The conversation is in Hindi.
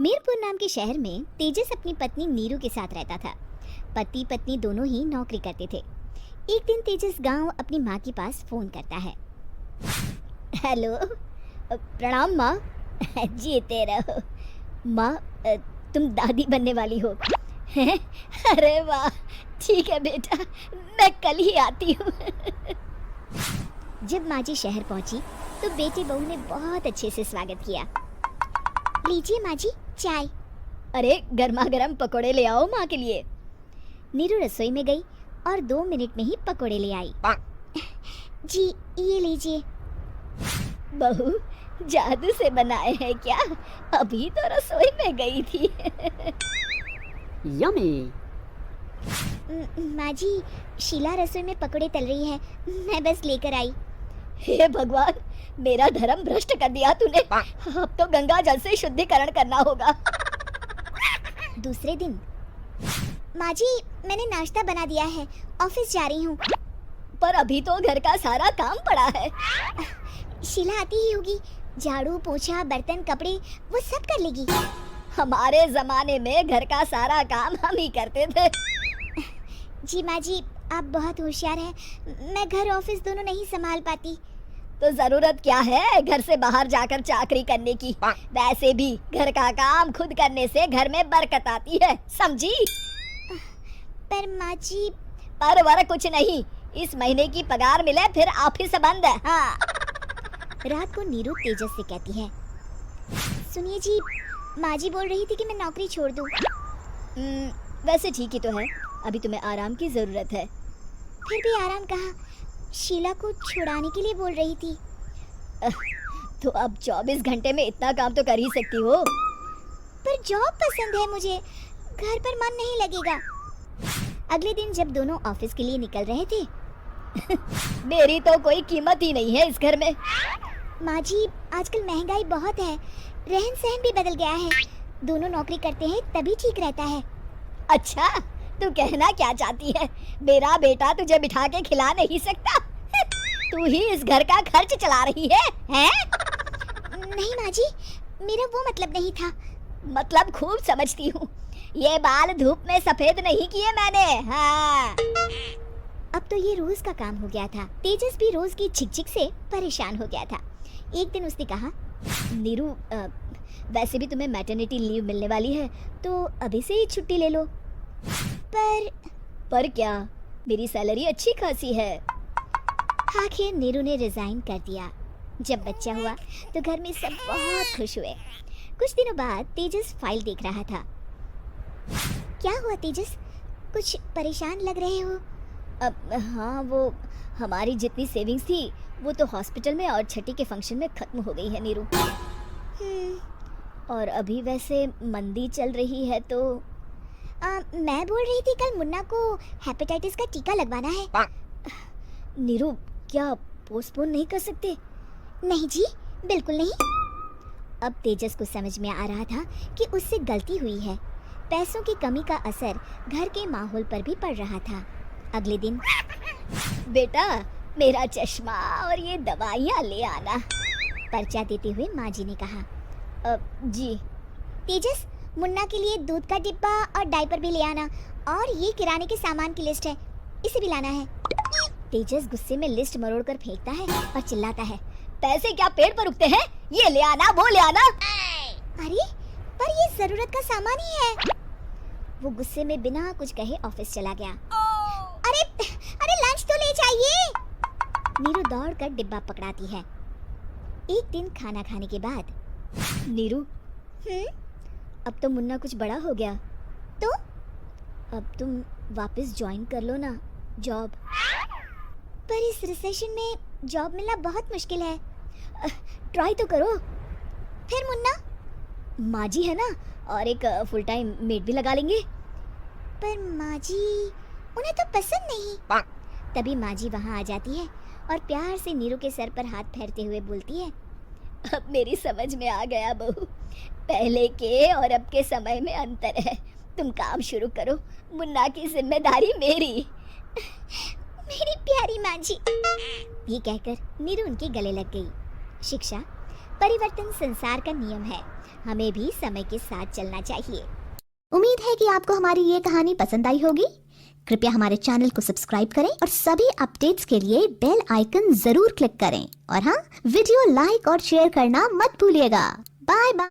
मीरपुर नाम के शहर में तेजस अपनी पत्नी नीरू के साथ रहता था। पति पत्नी दोनों ही नौकरी करते थे। एक दिन तेजस गांव अपनी माँ के पास फोन करता है। हेलो, प्रणाम माँ। जीते रहो माँ, तुम दादी बनने वाली हो। अरे वाह, ठीक है बेटा, मैं कल ही आती हूँ। जब माँ जी शहर पहुंची तो बेटे बहू ने बहुत अच्छे से स्वागत किया। लीजिए माँ जी चाय। अरे गर्मा गर्म पकोड़े ले आओ माँ के लिए। नीरू रसोई में गई और 2 मिनट में ही पकोड़े ले आई। जी ये लीजिए। बहू जादू से बनाए हैं क्या? अभी तो रसोई में गई थी। यम्मी। माँ जी, शीला रसोई में पकोड़े तल रही है, मैं बस लेकर आई। हे भगवान, मेरा धर्म भ्रष्ट कर दिया तूने। अब तो गंगा जल से शुद्धिकरण करना होगा। दूसरे दिन, माँ जी मैंने नाश्ता बना दिया है, ऑफिस जा रही हूँ। पर अभी तो घर का सारा काम पड़ा है। शीला आती ही होगी, झाड़ू पोछा बर्तन कपड़े वो सब कर लेगी। हमारे जमाने में घर का सारा काम हम ही करते थे। जी माँ जी, आप बहुत होशियार हैं, मैं घर ऑफिस दोनों नहीं संभाल पाती। तो जरूरत क्या है घर से बाहर जाकर चाकरी करने की? वैसे भी घर का काम खुद करने से घर में बरकत आती है, समझी? पर माँ जी। पर वर कुछ नहीं, इस महीने की पगार मिले फिर ऑफिस बंद है। हाँ। रात को नीरू तेजस से कहती है, सुनिए जी, माँ जी बोल रही थी कि मैं नौकरी छोड़ दूं। वैसे ठीक ही तो है, अभी तुम्हें आराम की जरूरत है। फिर भी आराम कहाँ, शीला को छुड़ाने के लिए बोल रही थी। तो अब 24 घंटे में इतना काम तो कर ही सकती हो। पर जॉब पसंद है मुझे, घर पर मन नहीं लगेगा। अगले दिन जब दोनों ऑफिस के लिए निकल रहे थे, मेरी तो कोई कीमत ही नहीं है इस घर में। माँ जी, आजकल महंगाई बहुत है, रहन सहन भी बदल गया है, दोनों नौकरी करते हैं तभी ठीक रहता है। अच्छा, तू कहना क्या चाहती है? मेरा बेटा तुझे बिठा के खिला नहीं सकता? तू ही इस घर का खर्च चला रही है, हैं? नहीं माँ जी, मेरा वो मतलब नहीं था। मतलब खूब समझती हूँ, ये बाल धूप में सफेद नहीं किए मैंने। हाँ। अब तो ये रोज का काम हो गया था। तेजस भी रोज की झिकझिक से परेशान हो गया था। एक दिन उसने कहा, नीरू, वैसे भी तुम्हें मैटरनिटी लीव मिलने वाली है, तो अभी से ही छुट्टी ले लो। पर क्या, मेरी सैलरी अच्छी खासी है। आखिर नीरू ने रिजाइन कर दिया। जब बच्चा हुआ तो घर में सब बहुत खुश हुए। कुछ दिनों बाद तेजस फाइल देख रहा था। क्या हुआ तेजस, कुछ परेशान लग रहे हो? हाँ, वो हमारी जितनी सेविंग्स थी वो तो हॉस्पिटल में और छठी के फंक्शन में खत्म हो गई है नीरू। और अभी वैसे मंदी चल रही है तो मैं बोल रही थी कल मुन्ना को हेपेटाइटिस का टीका लगवाना है। नीरू, क्या पोस्टपोन नहीं कर सकते? नहीं जी, बिल्कुल नहीं। अब तेजस को समझ में आ रहा था कि उससे गलती हुई है। पैसों की कमी का असर घर के माहौल पर भी पड़ रहा था। अगले दिन, बेटा मेरा चश्मा और ये दवाइयाँ ले आना, पर्चा देते हुए माँ जी ने कहा। जी। तेजस, मुन्ना के लिए दूध का डिब्बा और डायपर भी ले आना, और ये किराने के सामान की लिस्ट है, इसे भी लाना है। तेजस गुस्से में लिस्ट मरोड़ कर फेंकता है और चिल्लाता है, पैसे क्या पेड़ पर उगते हैं? ये ले आना, वो ले आना। अरे पर ये जरूरत का सामान ही है। वो गुस्से में बिना कुछ कहे ऑफिस चला गया। अरे लंच तो ले जाइए। नीरू दौड़ कर डिब्बा पकड़ाती है। एक दिन खाना खाने के बाद, नीरू, अब तो मुन्ना कुछ बड़ा हो गया, तो अब तुम वापस ज्वाइन कर लो ना जॉब। पर इस रिसेशन में जॉब मिलना बहुत मुश्किल है। ट्राई तो करो। फिर मुन्ना? माँ जी है ना, और एक फुल टाइम मेड भी लगा लेंगे। पर माँ जी, उन्हें तो पसंद नहीं। तभी माँ जी वहाँ आ जाती है और प्यार से नीरू के सर पर हाथ फेरते हुए बोलती है, अब मेरी समझ में आ गया बहू, पहले के और अब के समय में अंतर है। तुम काम शुरू करो, मुन्ना की जिम्मेदारी मेरी। मेरी प्यारी माँ जी। ये कहकर नीरू उनके गले लग गई। शिक्षा परिवर्तन संसार का नियम है, हमें भी समय के साथ चलना चाहिए। उम्मीद है कि आपको हमारी ये कहानी पसंद आई होगी। कृपया हमारे चैनल को सब्सक्राइब करें और सभी अपडेट्स के लिए बेल आइकन जरूर क्लिक करें। और हाँ, वीडियो लाइक और शेयर करना मत भूलिएगा। Bye bye.